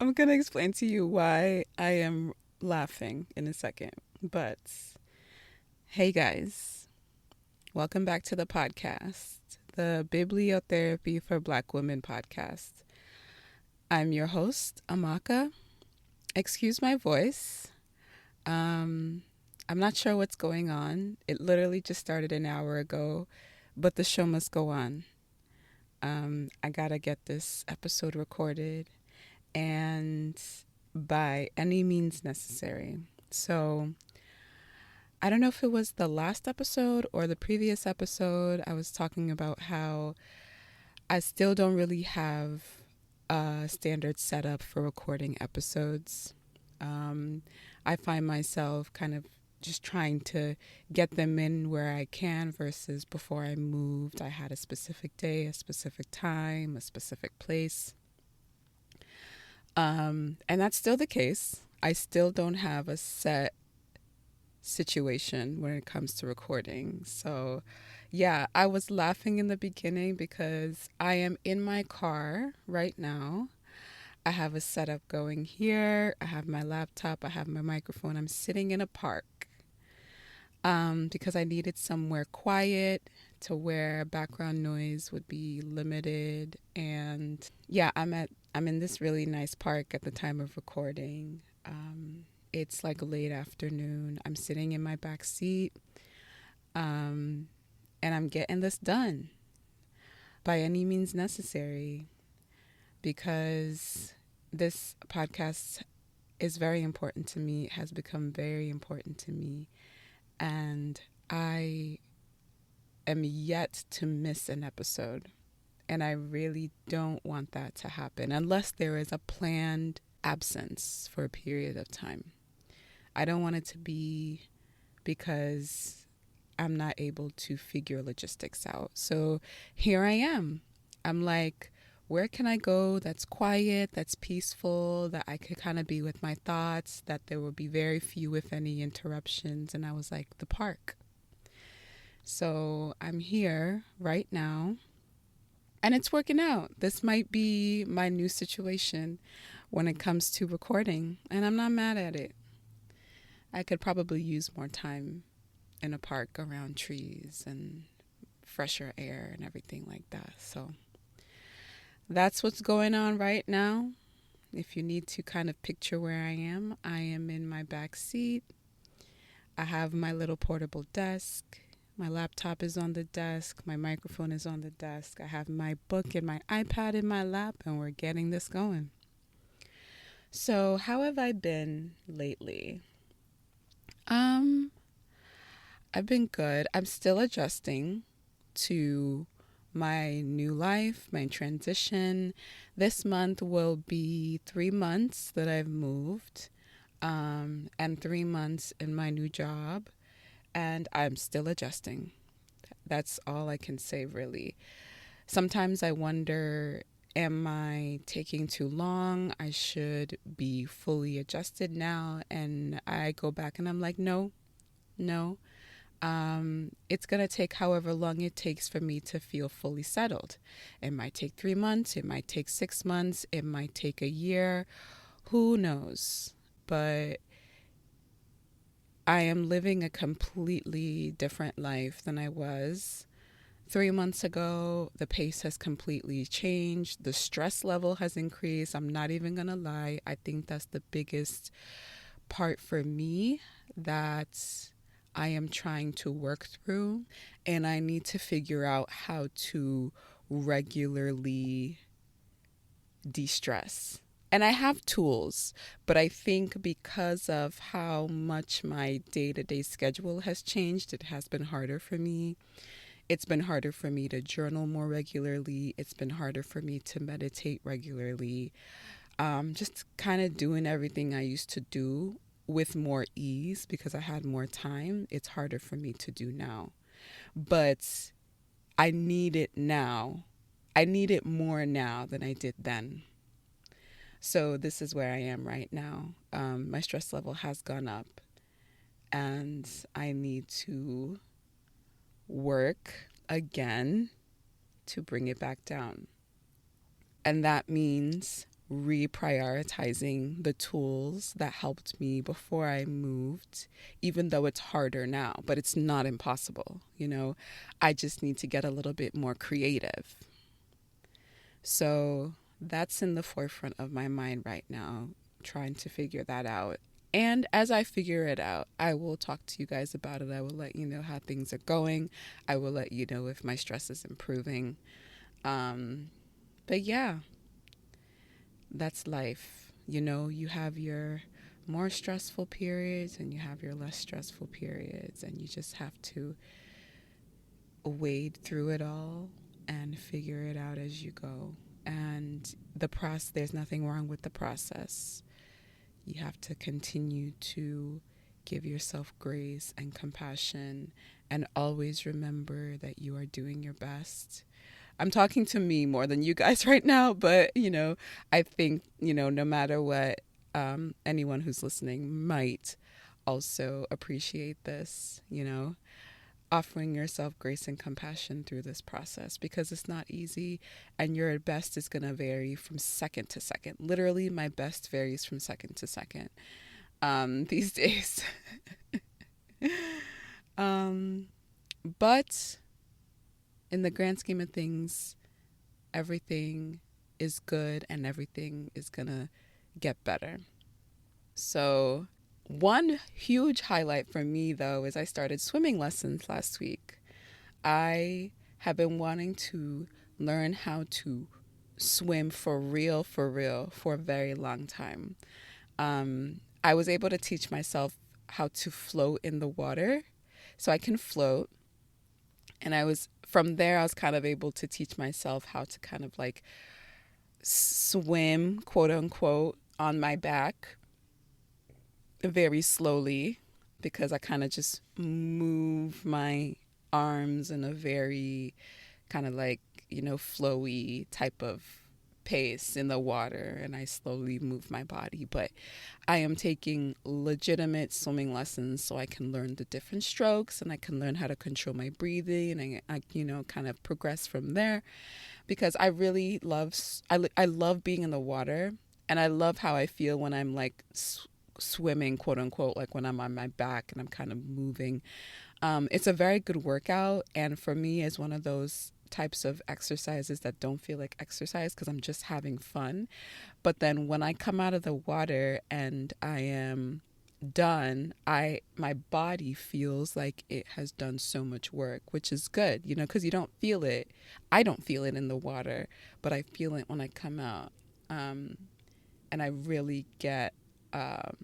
I'm going to explain to you why I am laughing in a second. But hey, guys, welcome back to the podcast, the Bibliotherapy for Black Women podcast. I'm your host, Amaka. Excuse my voice. I'm not sure what's going on. It literally just started an hour ago, but the show must go on. I gotta get this episode recorded and by any means necessary. So I don't know if it was the last episode or the previous episode. I was talking about how I still don't really have a standard setup for recording episodes. I find myself kind of just trying to get them in where I can versus before I moved. I had a specific day, a specific time, a specific place. And that's still the case. I still don't have a set situation when it comes to recording. So, yeah, I was laughing in the beginning because I am in my car right now. I have a setup going here. I have my laptop. I have my microphone. I'm sitting in a park because I needed somewhere quiet to where background noise would be limited. And yeah, I'm in this really nice park at the time of recording. It's like late afternoon. I'm sitting in my back seat, and I'm getting this done by any means necessary because this podcast is very important to me. It has become very important to me, and I am yet to miss an episode. And I really don't want that to happen unless there is a planned absence for a period of time. I don't want it to be because I'm not able to figure logistics out. So here I am. I'm like, where can I go that's quiet, that's peaceful, that I could kind of be with my thoughts, that there will be very few, if any, interruptions? And I was like, the park. So I'm here right now. And it's working out. This might be my new situation when it comes to recording. And I'm not mad at it. I could probably use more time in a park around trees and fresher air and everything like that. So that's what's going on right now. If you need to kind of picture where I am in my back seat. I have my little portable desk. My laptop is on the desk. My microphone is on the desk. I have my book and my iPad in my lap, and we're getting this going. So, how have I been lately? I've been good. I'm still adjusting to my new life, my transition. This month will be 3 months that I've moved, and 3 months in my new job, and I'm still adjusting. That's all I can say, really. Sometimes I wonder, am I taking too long? I should be fully adjusted now. And I go back and I'm like, no. It's going to take however long it takes for me to feel fully settled. It might take 3 months. It might take 6 months. It might take a year. Who knows? But I am living a completely different life than I was 3 months ago. The pace has completely changed. The stress level has increased. I'm not even going to lie. I think that's the biggest part for me that I am trying to work through. And I need to figure out how to regularly de-stress. And I have tools, but I think because of how much my day-to-day schedule has changed, it has been harder for me. It's been harder for me to journal more regularly. It's been harder for me to meditate regularly. Just kind of doing everything I used to do with more ease because I had more time. It's harder for me to do now. But I need it now. I need it more now than I did then. So this is where I am right now. My stress level has gone up and I need to work again to bring it back down. And that means reprioritizing the tools that helped me before I moved, even though it's harder now, but it's not impossible. I just need to get a little bit more creative. So that's in the forefront of my mind right now, trying to figure that out. And as I figure it out, I will talk to you guys about it. I will let you know how things are going. I will let you know if my stress is improving. But yeah, that's life. You have your more stressful periods and you have your less stressful periods, and you just have to wade through it all and figure it out as you go. And there's nothing wrong with the process. You have to continue to give yourself grace and compassion, and always remember that you are doing your best. I'm talking to me more than you guys right now, but I think no matter what, anyone who's listening might also appreciate this. Offering yourself grace and compassion through this process, because it's not easy, and your best is going to vary from second to second. Literally, my best varies from second to second these days. But in the grand scheme of things, everything is good and everything is going to get better. So one huge highlight for me, though, is I started swimming lessons last week. I have been wanting to learn how to swim for real, for a very long time. I was able to teach myself how to float in the water, so I can float. And from there, I was kind of able to teach myself how to kind of like swim, quote unquote, on my back very slowly, because I kind of just move my arms in a very kind of like, flowy type of pace in the water, and I slowly move my body. But I am taking legitimate swimming lessons so I can learn the different strokes, and I can learn how to control my breathing, and I kind of progress from there, because I really I love being in the water, and I love how I feel when I'm like swimming, quote unquote, like when I'm on my back and I'm kind of moving. It's a very good workout, and for me, it's one of those types of exercises that don't feel like exercise because I'm just having fun. But then when I come out of the water and I am done, my body feels like it has done so much work, which is good, because you don't feel it. I don't feel it in the water, but I feel it when I come out. And I really get, a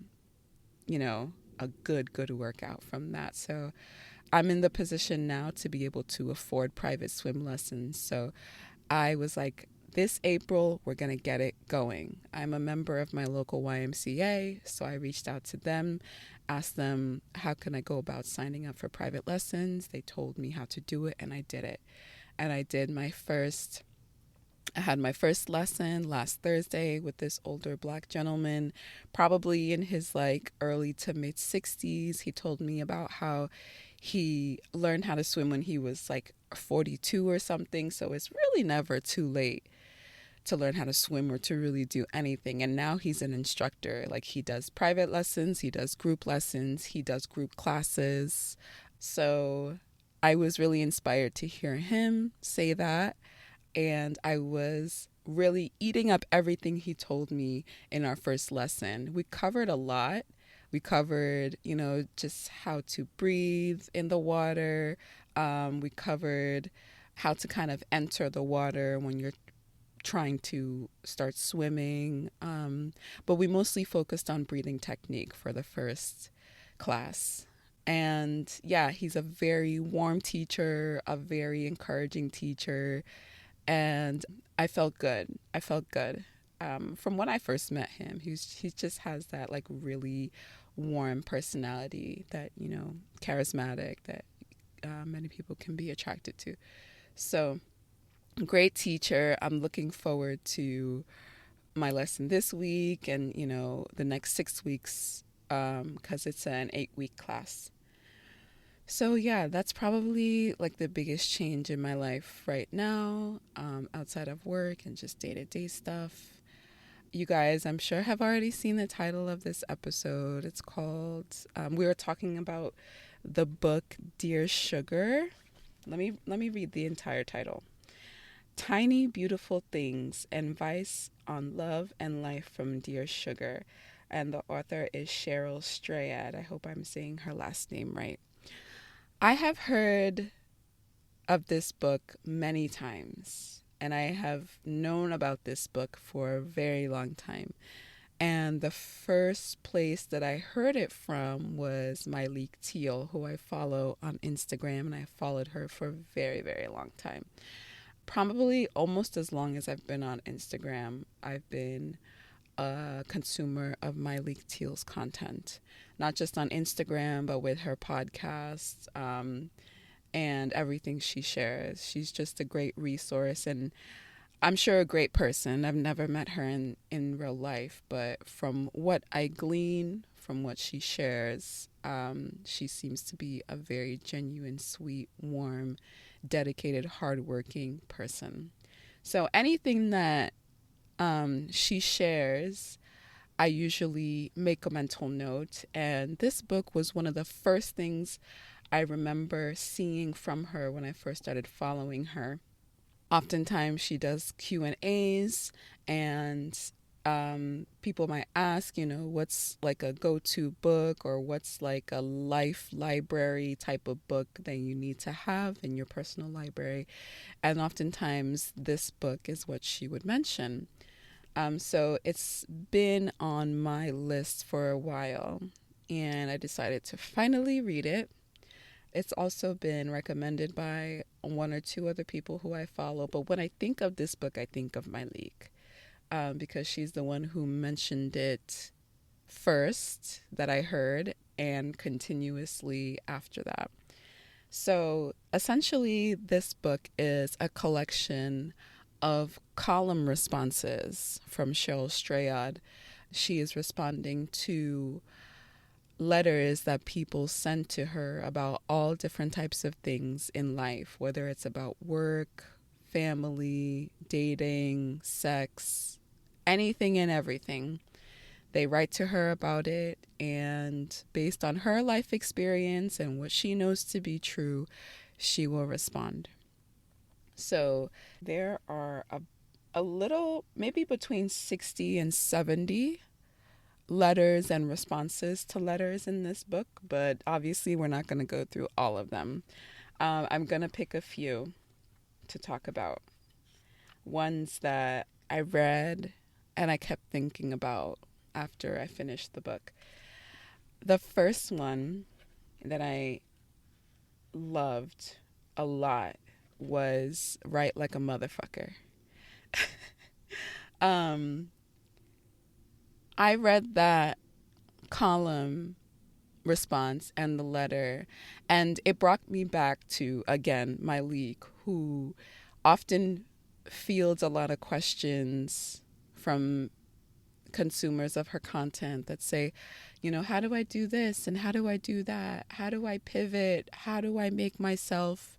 good workout from that. So I'm in the position now to be able to afford private swim lessons. So I was like, this April, we're going to get it going. I'm a member of my local YMCA, so I reached out to them, asked them, how can I go about signing up for private lessons? They told me how to do it, and I did it. And I had my first lesson last Thursday with this older Black gentleman, probably in his like early to mid 60s. He told me about how he learned how to swim when he was like 42 or something. So it's really never too late to learn how to swim or to really do anything. And now he's an instructor. Like, he does private lessons, he does group lessons, he does group classes. So I was really inspired to hear him say that. And I was really eating up everything he told me in our first lesson. We covered a lot. We covered, just how to breathe in the water. We covered how to kind of enter the water when you're trying to start swimming. But we mostly focused on breathing technique for the first class. And yeah, he's a very warm teacher, a very encouraging teacher. And I felt good. From when I first met him, he just has that like really warm personality that, charismatic, that many people can be attracted to. So great teacher. I'm looking forward to my lesson this week and, the next 6 weeks, because it's an 8-week class. So yeah, that's probably like the biggest change in my life right now, outside of work and just day-to-day stuff. you guys, I'm sure, have already seen the title of this episode. It's called, we were talking about the book Dear Sugar. Let me read the entire title. Tiny Beautiful Things, Advice on Love and Life from Dear Sugar. And the author is Cheryl Strayed. I hope I'm saying her last name right. I have heard of this book many times, and I have known about this book for a very long time. And the first place that I heard it from was Myleik Teal, who I follow on Instagram, and I followed her for a very, very long time. Probably almost as long as I've been on Instagram, I've been a consumer of Myleik Teal's content, not just on Instagram, but with her podcasts, and everything she shares. She's just a great resource, and I'm sure a great person. I've never met her in real life, but from what I glean from what she shares, she seems to be a very genuine, sweet, warm, dedicated, hardworking person. So anything that she shares, I usually make a mental note. And this book was one of the first things I remember seeing from her when I first started following her. Oftentimes she does Q&As, and people might ask, what's like a go-to book, or what's like a life library type of book that you need to have in your personal library. And oftentimes this book is what she would mention. So it's been on my list for a while, and I decided to finally read it. It's also been recommended by one or two other people who I follow. But when I think of this book, I think of Myleik, because she's the one who mentioned it first that I heard, and continuously after that. So essentially, this book is a collection of column responses from Cheryl Strayed. She is responding to letters that people send to her about all different types of things in life, whether it's about work, family, dating, sex, anything and everything. They write to her about it, and based on her life experience and what she knows to be true, she will respond. So there are a little, maybe between 60 and 70 letters and responses to letters in this book, but obviously we're not going to go through all of them. I'm going to pick a few to talk about. Ones that I read and I kept thinking about after I finished the book. The first one that I loved a lot was Write Like a Motherfucker. I read that column response and the letter, and it brought me back to, again, Myleik, who often fields a lot of questions from consumers of her content that say, how do I do this and how do I do that? How do I pivot? How do I make myself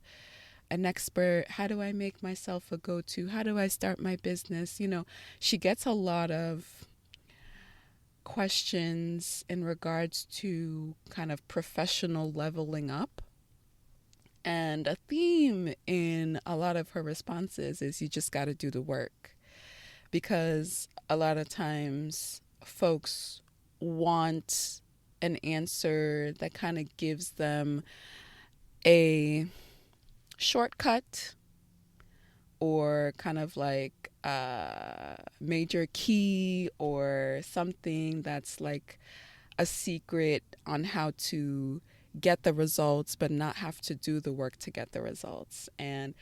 an expert? How do I make myself a go-to? How do I start my business? She gets a lot of questions in regards to kind of professional leveling up. And a theme in a lot of her responses is you just got to do the work. Because a lot of times folks want an answer that kind of gives them a shortcut, or kind of like a major key, or something that's like a secret on how to get the results but not have to do the work to get the results. And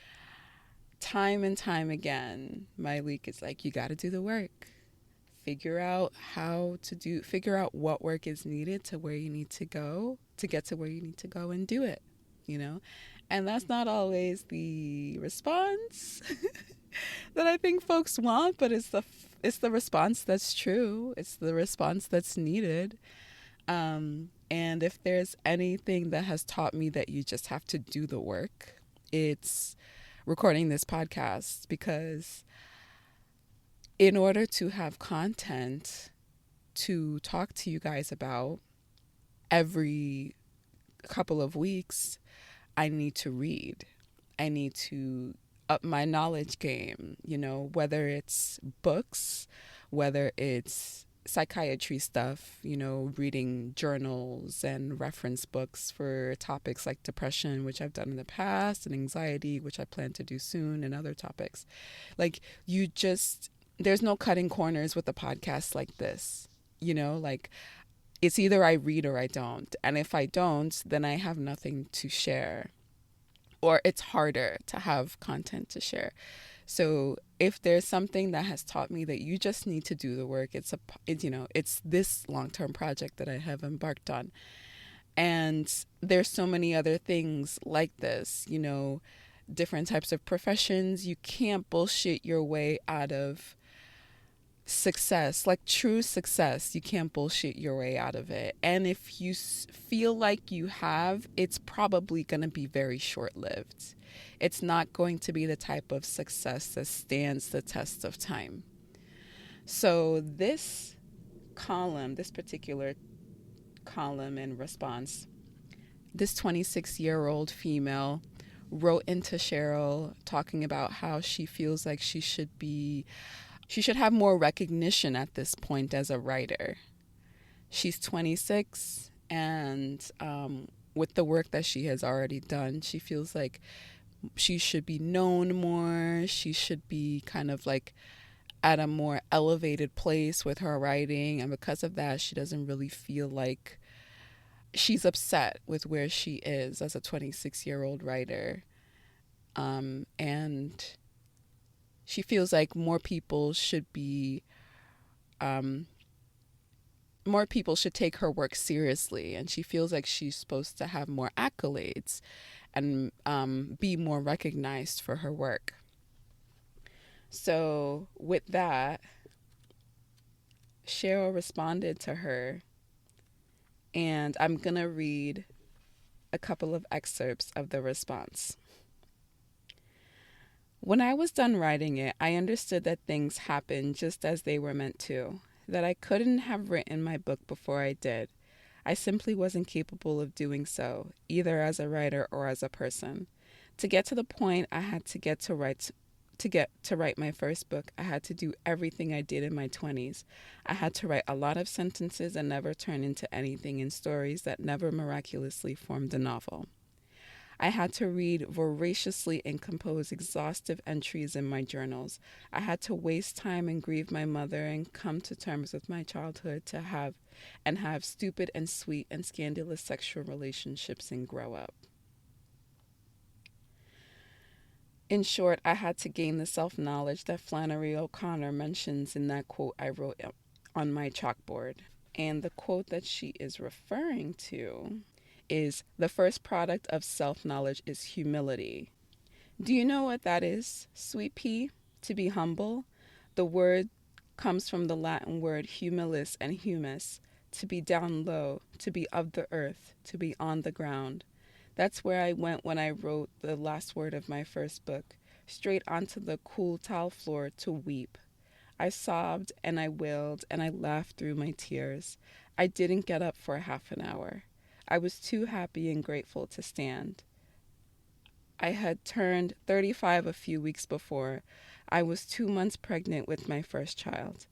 time again, Myleik is like, you got to do the work. Figure out what work is needed to where you need to go to get to where you need to go, and do it, And that's not always the response that I think folks want, but it's the response that's true. It's the response that's needed. And if there's anything that has taught me that you just have to do the work, it's recording this podcast, because In order to have content to talk to you guys about every couple of weeks, I need to read. I need to up my knowledge game, whether it's books, whether it's psychiatry stuff, reading journals and reference books for topics like depression, which I've done in the past, and anxiety, which I plan to do soon, and other topics. Like, there's no cutting corners with a podcast like this, like, it's either I read or I don't. And if I don't, then I have nothing to share, or it's harder to have content to share. So if there's something that has taught me that you just need to do the work, it's this long-term project that I have embarked on. And there's so many other things like this, different types of professions. You can't bullshit your way out of success, like true success. You can't bullshit your way out of it. And if you feel like you have, it's probably going to be very short-lived. It's not going to be the type of success that stands the test of time. So this particular column and response, this 26-year-old female wrote into Cheryl talking about how she feels like she should have more recognition at this point as a writer. She's 26, and with the work that she has already done, she feels like she should be known more. She should be kind of like at a more elevated place with her writing. And because of that, she doesn't really feel like she's upset with where she is as a 26-year-old writer. And she feels like more people should take her work seriously, and she feels like she's supposed to have more accolades and be more recognized for her work. So with that, Cheryl responded to her, and I'm going to read a couple of excerpts of the response. When I was done writing it, I understood that things happened just as they were meant to, that I couldn't have written my book before I did. I simply wasn't capable of doing so, either as a writer or as a person. To get to the point I had to write my first book, I had to do everything I did in my 20s. I had to write a lot of sentences that never turned into anything, in stories that never miraculously formed a novel. I had to read voraciously and compose exhaustive entries in my journals. I had to waste time and grieve my mother and come to terms with my childhood, to have stupid and sweet and scandalous sexual relationships and grow up. In short, I had to gain the self-knowledge that Flannery O'Connor mentions in that quote I wrote on my chalkboard. And the quote that she is referring to is, "The first product of self-knowledge is humility." Do you know what that is, Sweet Pea? To be humble? The word comes from the Latin word humilis and humus, to be down low, to be of the earth, to be on the ground. That's where I went when I wrote the last word of my first book, straight onto the cool tile floor to weep. I sobbed and I wailed and I laughed through my tears. I didn't get up for half an hour. I was too happy and grateful to stand. I had turned 35 a few weeks before. I was 2 months pregnant with my first child.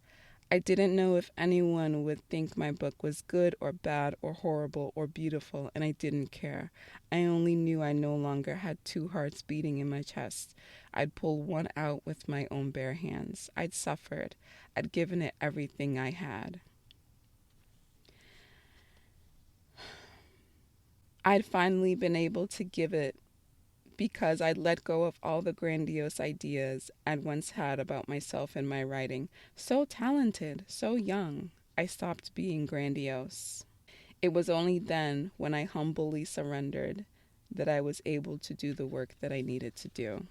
I didn't know if anyone would think my book was good or bad or horrible or beautiful, and I didn't care. I only knew I no longer had 2 hearts beating in my chest. I'd pulled one out with my own bare hands. I'd suffered. I'd given it everything I had. I'd finally been able to give it because I'd let go of all the grandiose ideas I'd once had about myself and my writing. So talented, so young, I stopped being grandiose. It was only then, when I humbly surrendered, that I was able to do the work that I needed to do.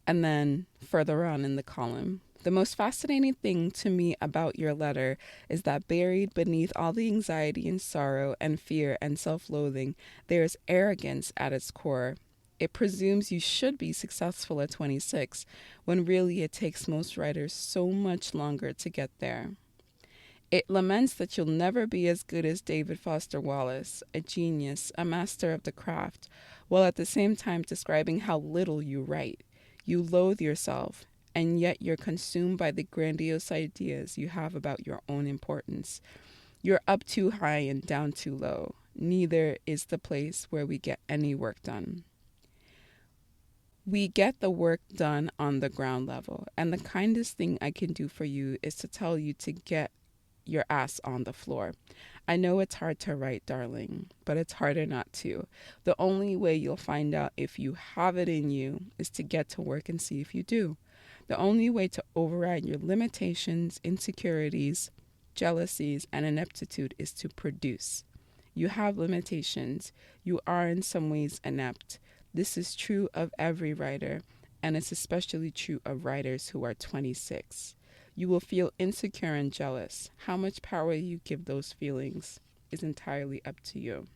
And then, further on in the column, the most fascinating thing to me about your letter is that buried beneath all the anxiety and sorrow and fear and self-loathing, there is arrogance at its core. It presumes you should be successful at 26, when really it takes most writers so much longer to get there. It laments that you'll never be as good as David Foster Wallace, a genius, a master of the craft, while at the same time describing how little you write. You loathe yourself, and yet you're consumed by the grandiose ideas you have about your own importance. You're up too high and down too low. Neither is the place where we get any work done. We get the work done on the ground level, and the kindest thing I can do for you is to tell you to get your ass on the floor. I know it's hard to write, darling, but it's harder not to. The only way you'll find out if you have it in you is to get to work and see if you do. The only way to override your limitations, insecurities, jealousies, and ineptitude is to produce. You have limitations. You are in some ways inept. This is true of every writer, and it's especially true of writers who are 26. You will feel insecure and jealous. How much power you give those feelings is entirely up to you.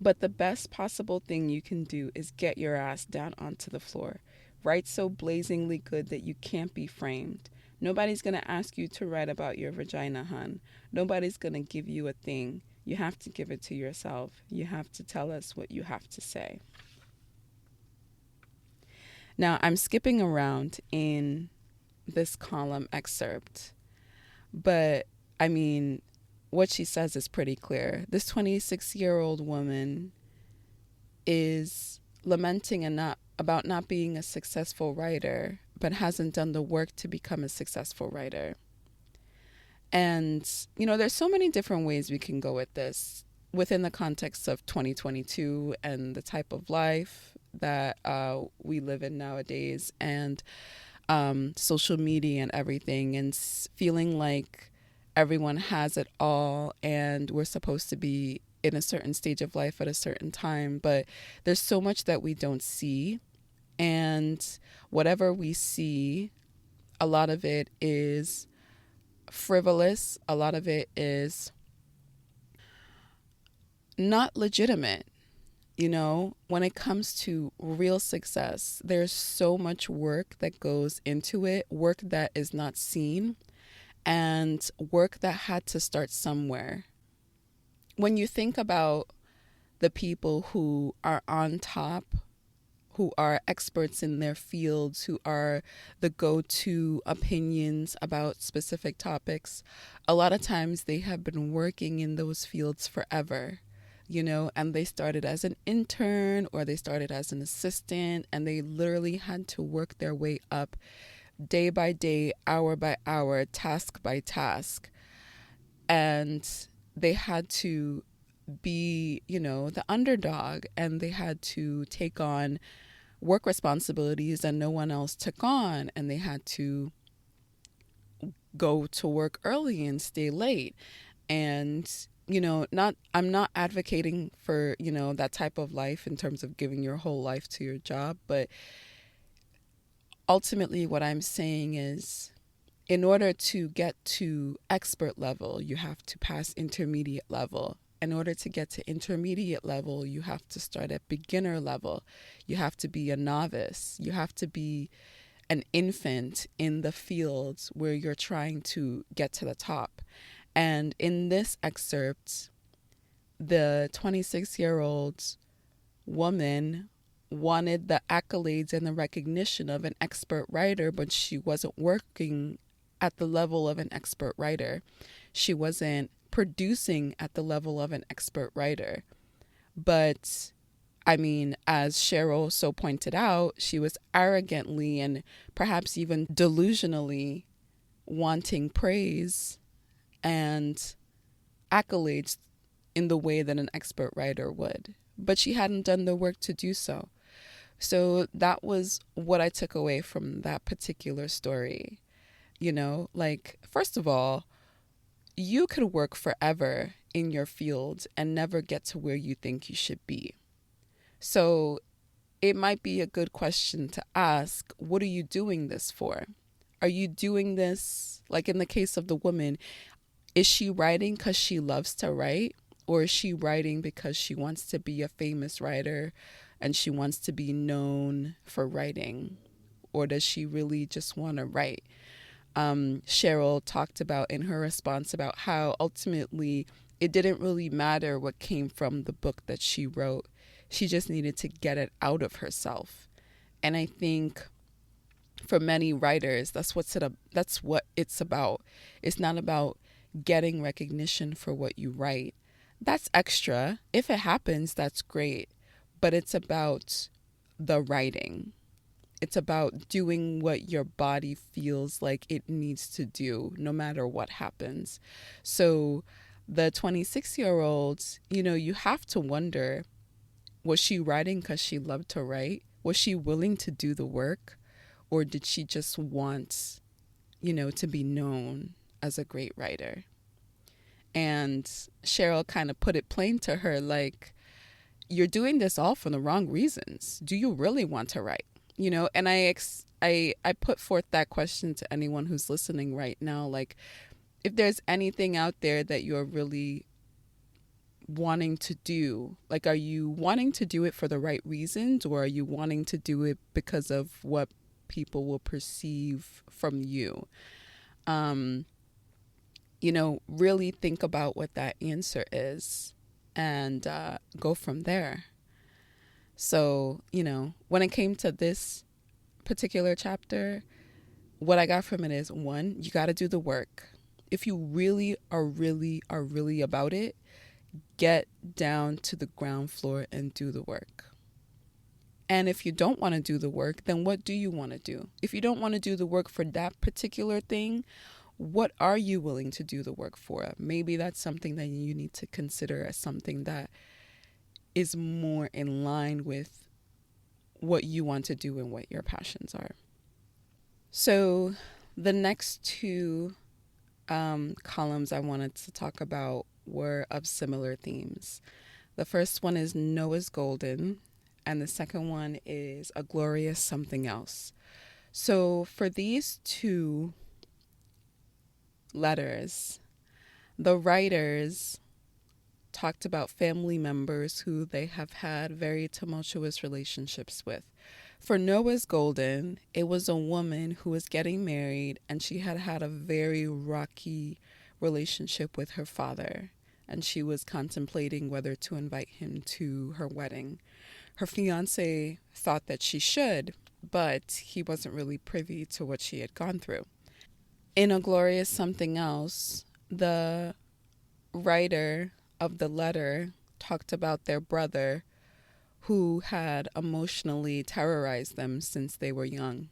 But the best possible thing you can do is get your ass down onto the floor. Write so blazingly good that you can't be framed. Nobody's going to ask you to write about your vagina, hun. Nobody's going to give you a thing. You have to give it to yourself. You have to tell us what you have to say. Now, I'm skipping around in this column excerpt, but I mean, what she says is pretty clear. This 26-year-old woman is lamenting about not being a successful writer, but hasn't done the work to become a successful writer. And, there's so many different ways we can go with this within the context of 2022 and the type of life that we live in nowadays, and social media and everything, and feeling like everyone has it all and we're supposed to be in a certain stage of life at a certain time. But there's so much that we don't see. And whatever we see, a lot of it is frivolous. A lot of it is not legitimate. When it comes to real success, there's so much work that goes into it, work that is not seen, and work that had to start somewhere. When you think about the people who are on top, who are experts in their fields, who are the go-to opinions about specific topics, a lot of times they have been working in those fields forever. And they started as an intern or they started as an assistant, and they literally had to work their way up day by day, hour by hour, task by task. And they had to be, the underdog, and they had to take on work responsibilities that no one else took on, and they had to go to work early and stay late. And I'm not advocating for, that type of life in terms of giving your whole life to your job. But ultimately what I'm saying is, in order to get to expert level, you have to pass intermediate level. In order to get to intermediate level, you have to start at beginner level. You have to be a novice. You have to be an infant in the fields where you're trying to get to the top. And in this excerpt, the 26-year-old woman wanted the accolades and the recognition of an expert writer, but she wasn't working at the level of an expert writer. She wasn't producing at the level of an expert writer. But as Cheryl so pointed out, she was arrogantly and perhaps even delusionally wanting praise and accolades in the way that an expert writer would. But she hadn't done the work to do so. So that was what I took away from that particular story. First of all, you could work forever in your field and never get to where you think you should be. So it might be a good question to ask, what are you doing this for? Are you doing this, like in the case of the woman, is she writing because she loves to write? Or is she writing because she wants to be a famous writer, and she wants to be known for writing? Or does she really just want to write? Cheryl talked about in her response about how ultimately it didn't really matter what came from the book that she wrote. She just needed to get it out of herself. And I think for many writers, that's what it's about. It's not about getting recognition for what you write. That's extra. If it happens, that's great. But it's about the writing. It's about doing what your body feels like it needs to do, no matter what happens. So the 26-year-old, you have to wonder, was she writing because she loved to write? Was she willing to do the work? Or did she just want, to be known as a great writer? And Cheryl kind of put it plain to her, like, you're doing this all for the wrong reasons. Do you really want to write? And I put forth that question to anyone who's listening right now. Like, if there's anything out there that you're really wanting to do, like, are you wanting to do it for the right reasons, or are you wanting to do it because of what people will perceive from you? Really think about what that answer is, and go from there. So, when it came to this particular chapter, what I got from it is, one, you got to do the work. If you really are really about it, get down to the ground floor and do the work. And if you don't want to do the work, then what do you want to do? If you don't want to do the work for that particular thing, what are you willing to do the work for? Maybe that's something that you need to consider as something that is more in line with what you want to do and what your passions are. So the next two columns I wanted to talk about were of similar themes. The first one is Noah's Golden, and the second one is A Glorious Something Else. So for these two letters, the writers talked about family members who they have had very tumultuous relationships with. For Noah's Golden, it was a woman who was getting married, and she had had a very rocky relationship with her father, and she was contemplating whether to invite him to her wedding. Her fiance thought that she should, but he wasn't really privy to what she had gone through. In A Glorious Something Else, the writer of the letter talked about their brother who had emotionally terrorized them since they were young.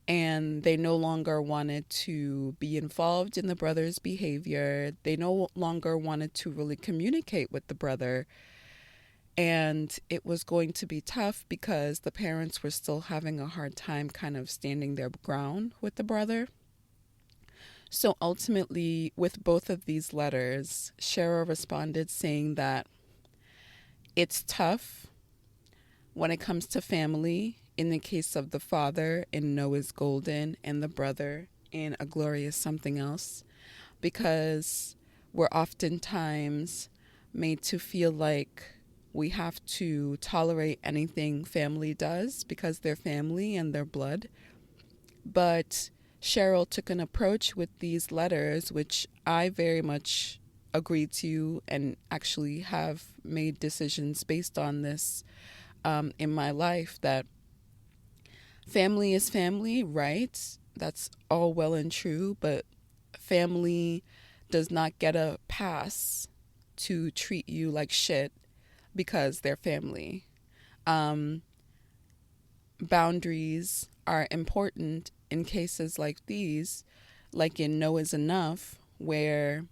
And they no longer wanted to be involved in the brother's behavior. They no longer wanted to really communicate with the brother. And it was going to be tough because the parents were still having a hard time kind of standing their ground with the brother. So ultimately, with both of these letters, Cheryl responded saying that it's tough when it comes to family, in the case of the father in Noah's Golden and the brother in A Glorious Something Else, because we're oftentimes made to feel like we have to tolerate anything family does because they're family and they're blood. But Cheryl took an approach with these letters, which I very much agree to and actually have made decisions based on this in my life, that family is family, right? That's all well and true, but family does not get a pass to treat you like shit because they're family. Boundaries are important in cases like these, like in No Is Enough, where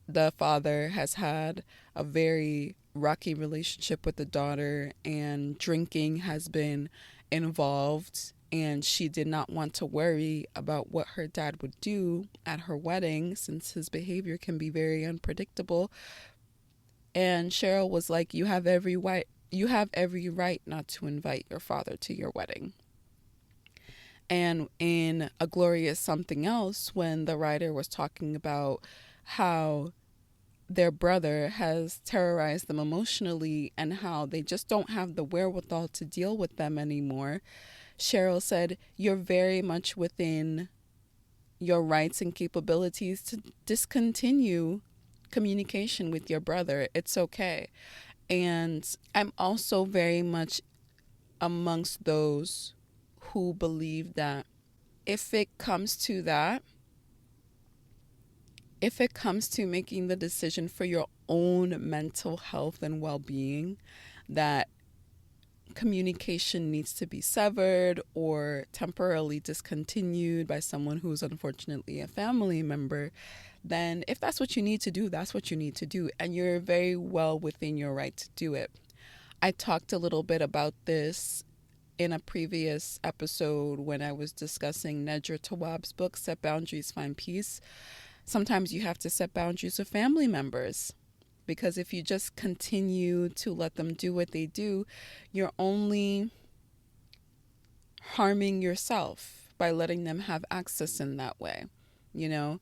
the father has had a very rocky relationship with the daughter and drinking has been involved, and she did not want to worry about what her dad would do at her wedding since his behavior can be very unpredictable. And Cheryl was like, you have every right not to invite your father to your wedding. And in A Glorious Something Else, when the writer was talking about how their brother has terrorized them emotionally and how they just don't have the wherewithal to deal with them anymore, Cheryl said, "You're very much within your rights and capabilities to discontinue communication with your brother. It's okay." And I'm also very much amongst those who believe that if it comes to that, if it comes to making the decision for your own mental health and well-being, that communication needs to be severed or temporarily discontinued by someone who's unfortunately a family member, then if that's what you need to do, that's what you need to do. And you're very well within your right to do it. I talked a little bit about this in a previous episode when I was discussing Nedra Tawwab's book, Set Boundaries, Find Peace. Sometimes you have to set boundaries with family members, because if you just continue to let them do what they do, you're only harming yourself by letting them have access in that way. You know,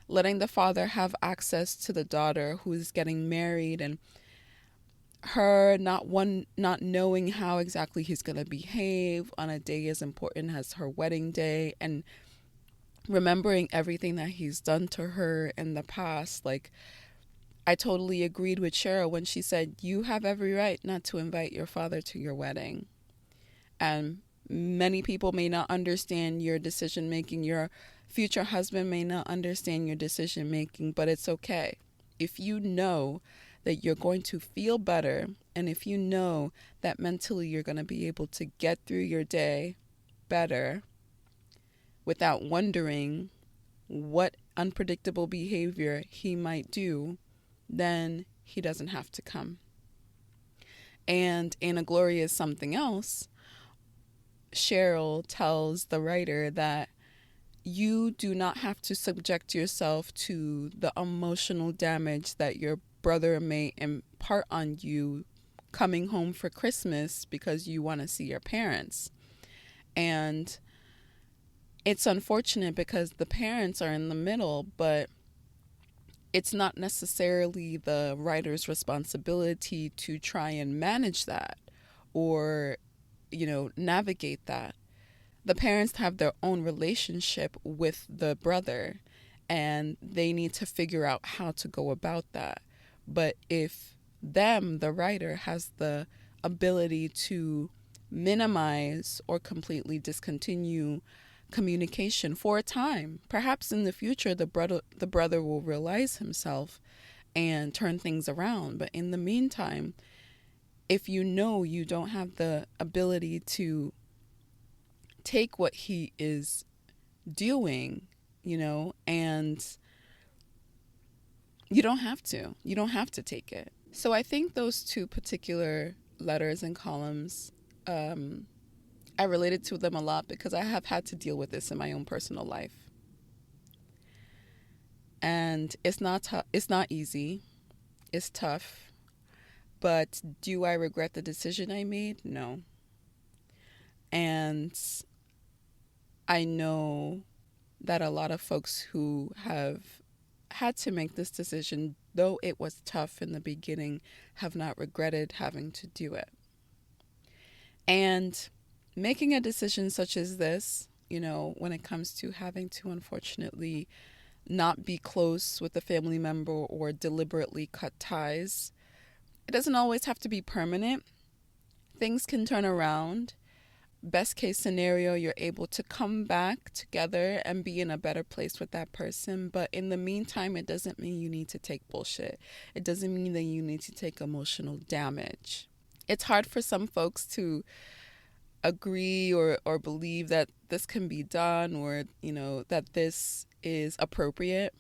letting the father have access to the daughter who's getting married, and her not knowing how exactly he's going to behave on a day as important as her wedding day, and remembering everything that he's done to her in the past. Like, I totally agreed with Cheryl when she said, you have every right not to invite your father to your wedding. And many people may not understand your decision making. Your future husband may not understand your decision making, but it's okay. If you know that you're going to feel better, and if you know that mentally you're going to be able to get through your day better without wondering what unpredictable behavior he might do, then he doesn't have to come. And in A Glorious Something Else, Cheryl tells the writer that you do not have to subject yourself to the emotional damage that your brother may impart on you coming home for Christmas because you want to see your parents. And it's unfortunate because the parents are in the middle, but it's not necessarily the writer's responsibility to try and manage that or, navigate that. The parents have their own relationship with the brother, and they need to figure out how to go about that. But if the writer, has the ability to minimize or completely discontinue communication for a time, perhaps in the future the brother will realize himself and turn things around. But in the meantime, if you know you don't have the ability to take what he is doing, and you don't have to take it. So I think those two particular letters and columns, I related to them a lot because I have had to deal with this in my own personal life. And it's not easy. It's tough. But do I regret the decision I made? No. And I know that a lot of folks who have had to make this decision, though it was tough in the beginning, have not regretted having to do it. And making a decision such as this, when it comes to having to unfortunately not be close with a family member or deliberately cut ties, it doesn't always have to be permanent. Things can turn around. Best case scenario, you're able to come back together and be in a better place with that person. But in the meantime, it doesn't mean you need to take bullshit. It doesn't mean that you need to take emotional damage. It's hard for some folks to agree or believe that this can be done, or, that this is appropriate.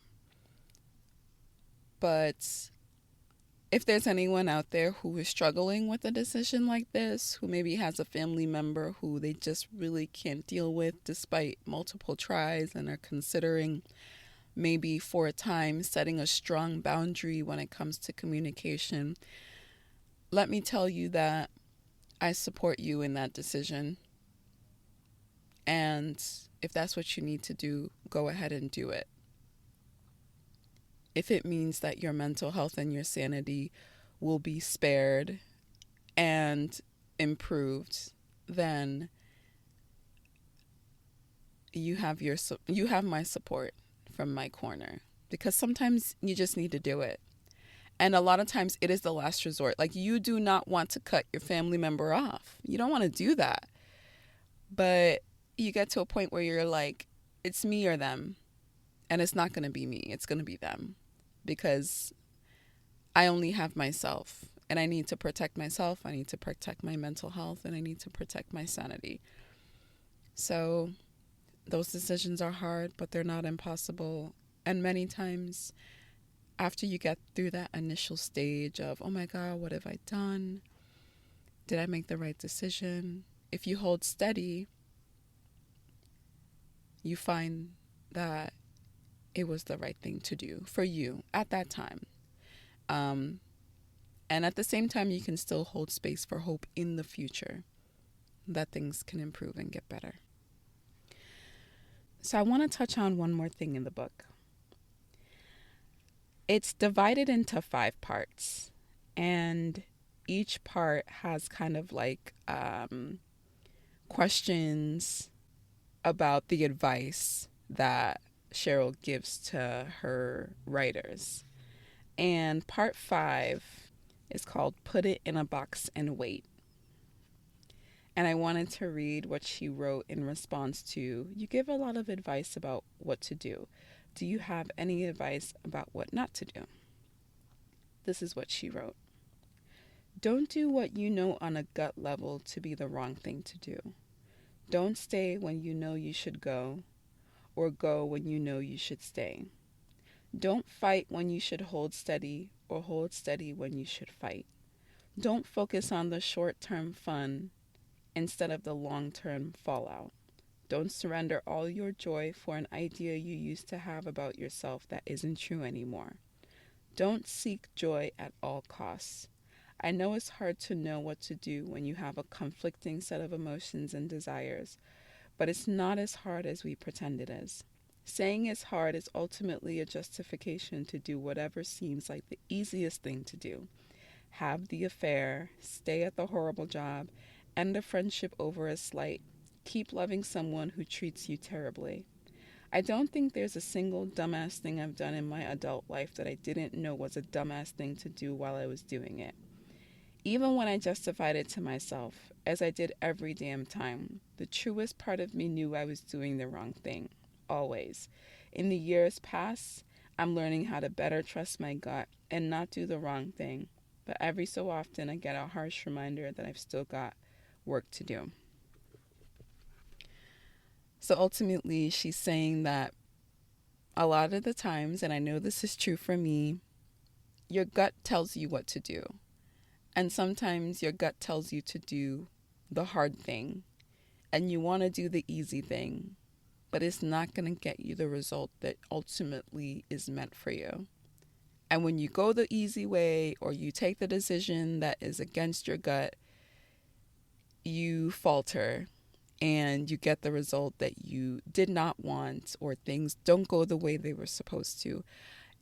But if there's anyone out there who is struggling with a decision like this, who maybe has a family member who they just really can't deal with despite multiple tries, and are considering maybe for a time setting a strong boundary when it comes to communication, let me tell you that I support you in that decision. And if that's what you need to do, go ahead and do it. if it means that your mental health and your sanity will be spared and improved, then you have my support from my corner, because sometimes you just need to do it. And a lot of times it is the last resort. Like, you do not want to cut your family member off. You don't want to do that. But you get to a point where you're like, it's me or them. And it's not going to be me. It's going to be them. Because I only have myself. And I need to protect myself. I need to protect my mental health. And I need to protect my sanity. So those decisions are hard, but they're not impossible. And many times after you get through that initial stage of, oh my God, what have I done? Did I make the right decision? If you hold steady, you find that it was the right thing to do for you at that time. And at the same time, you can still hold space for hope in the future that things can improve and get better. So I want to touch on one more thing in the book. It's divided into 5 parts, and each part has kind of like questions about the advice that Cheryl gives to her writers. And part 5 is called Put It in a Box and Wait. And I wanted to read what she wrote in response to, you give a lot of advice about what to do. Do you have any advice about what not to do? This is what she wrote. Don't do what you know on a gut level to be the wrong thing to do. Don't stay when you know you should go, or go when you know you should stay. Don't fight when you should hold steady, or hold steady when you should fight. Don't focus on the short-term fun instead of the long-term fallout. Don't surrender all your joy for an idea you used to have about yourself that isn't true anymore. Don't seek joy at all costs. I know it's hard to know what to do when you have a conflicting set of emotions and desires, but it's not as hard as we pretend it is. Saying it's hard is ultimately a justification to do whatever seems like the easiest thing to do. Have the affair, stay at the horrible job, end a friendship over a slight, keep loving someone who treats you terribly. I don't think there's a single dumbass thing I've done in my adult life that I didn't know was a dumbass thing to do while I was doing it. Even when I justified it to myself, as I did every damn time, the truest part of me knew I was doing the wrong thing. Always. In the years past, I'm learning how to better trust my gut and not do the wrong thing. But every so often, I get a harsh reminder that I've still got work to do. So ultimately, she's saying that a lot of the times, and I know this is true for me, your gut tells you what to do. And sometimes your gut tells you to do the hard thing, and you want to do the easy thing, but it's not going to get you the result that ultimately is meant for you. And when you go the easy way, or you take the decision that is against your gut, you falter and you get the result that you did not want, or things don't go the way they were supposed to.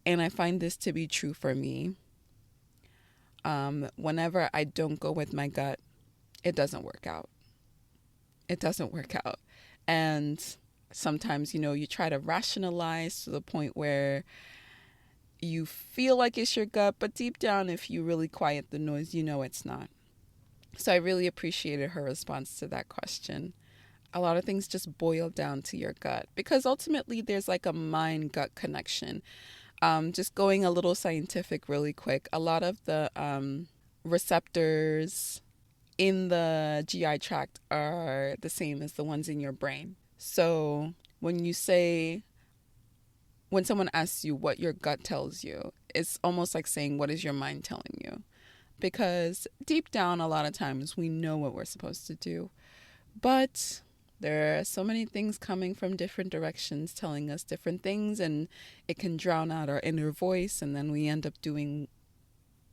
And I find this to be true for me. Whenever I don't go with my gut, it doesn't work out. It doesn't work out. And sometimes, you try to rationalize to the point where you feel like it's your gut, but deep down, if you really quiet the noise, it's not. So I really appreciated her response to that question. A lot of things just boil down to your gut, because ultimately there's like a mind-gut connection. Just going a little scientific really quick, a lot of the receptors in the GI tract are the same as the ones in your brain. So when someone asks you what your gut tells you, it's almost like saying, what is your mind telling you? Because deep down, a lot of times we know what we're supposed to do, but there are so many things coming from different directions telling us different things, and it can drown out our inner voice, and then we end up doing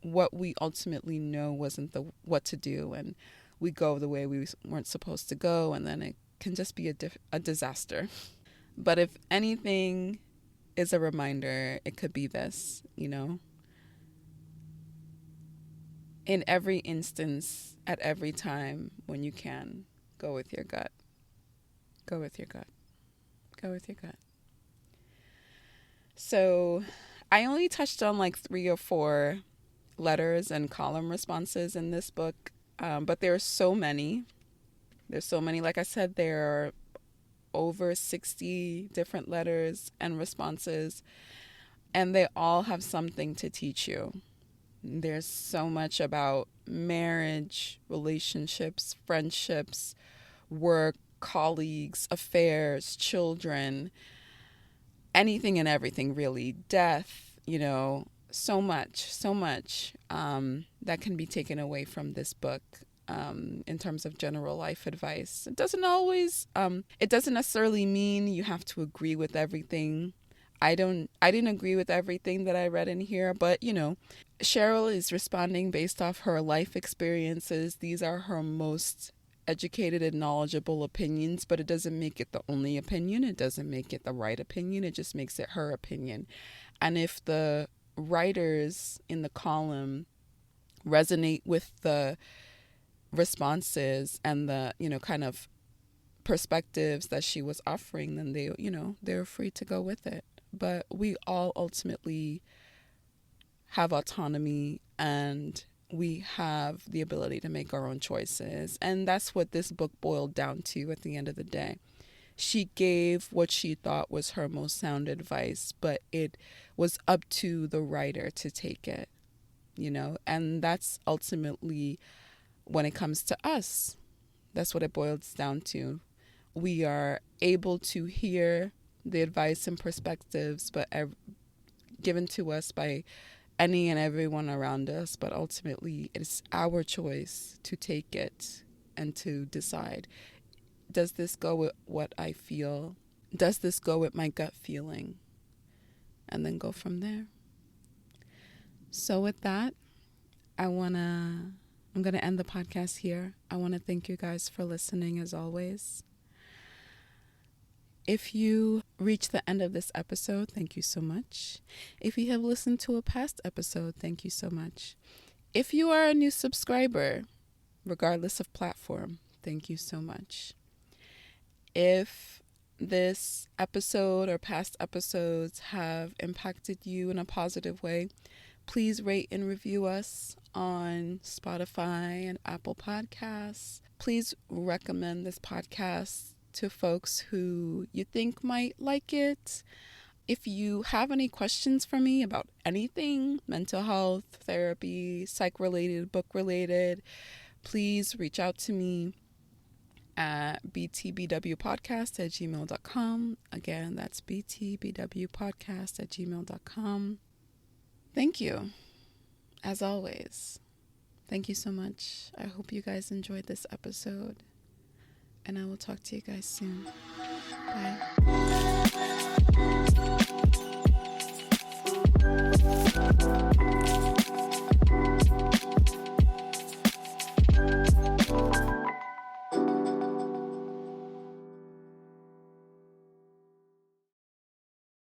what we ultimately know wasn't what to do, and we go the way we weren't supposed to go, and then it can just be a disaster. But if anything is a reminder. It could be this, in every instance, at every time when you can, go with your gut. Go with your gut. Go with your gut. So I only touched on like 3 or 4 letters and column responses in this book, but there are so many. There's so many. Like I said, there are over 60 different letters and responses, and they all have something to teach you. There's so much about marriage, relationships, friendships, work, colleagues, affairs, children, anything and everything, really. Death, so much that can be taken away from this book. In terms of general life advice, it doesn't necessarily mean you have to agree with everything. I didn't agree with everything that I read in here, but Cheryl is responding based off her life experiences. These are her most educated and knowledgeable opinions, but it doesn't make it the only opinion. It doesn't make it the right opinion. It just makes it her opinion. And if the writers in the column resonate with the responses and the, kind of perspectives that she was offering, then they're free to go with it. But we all ultimately have autonomy, and we have the ability to make our own choices. And that's what this book boiled down to at the end of the day. She gave what she thought was her most sound advice, but it was up to the writer to take it, and that's ultimately, when it comes to us, that's what it boils down to. We are able to hear the advice and perspectives, but given to us by any and everyone around us, but ultimately it's our choice to take it and to decide, does this go with what I feel? Does this go with my gut feeling? And then go from there. So with that, I'm going to end the podcast here. I want to thank you guys for listening as always. If you reach the end of this episode, thank you so much. If you have listened to a past episode, thank you so much. If you are a new subscriber, regardless of platform, thank you so much. If this episode or past episodes have impacted you in a positive way, please rate and review us on Spotify and Apple Podcasts. Please recommend this podcast to folks who you think might like it. If you have any questions for me about anything, mental health, therapy, psych-related, book-related, please reach out to me at btbwpodcast@gmail.com. Again, that's btbwpodcast@gmail.com. Thank you. As always, thank you so much. I hope you guys enjoyed this episode, and I will talk to you guys soon. Bye.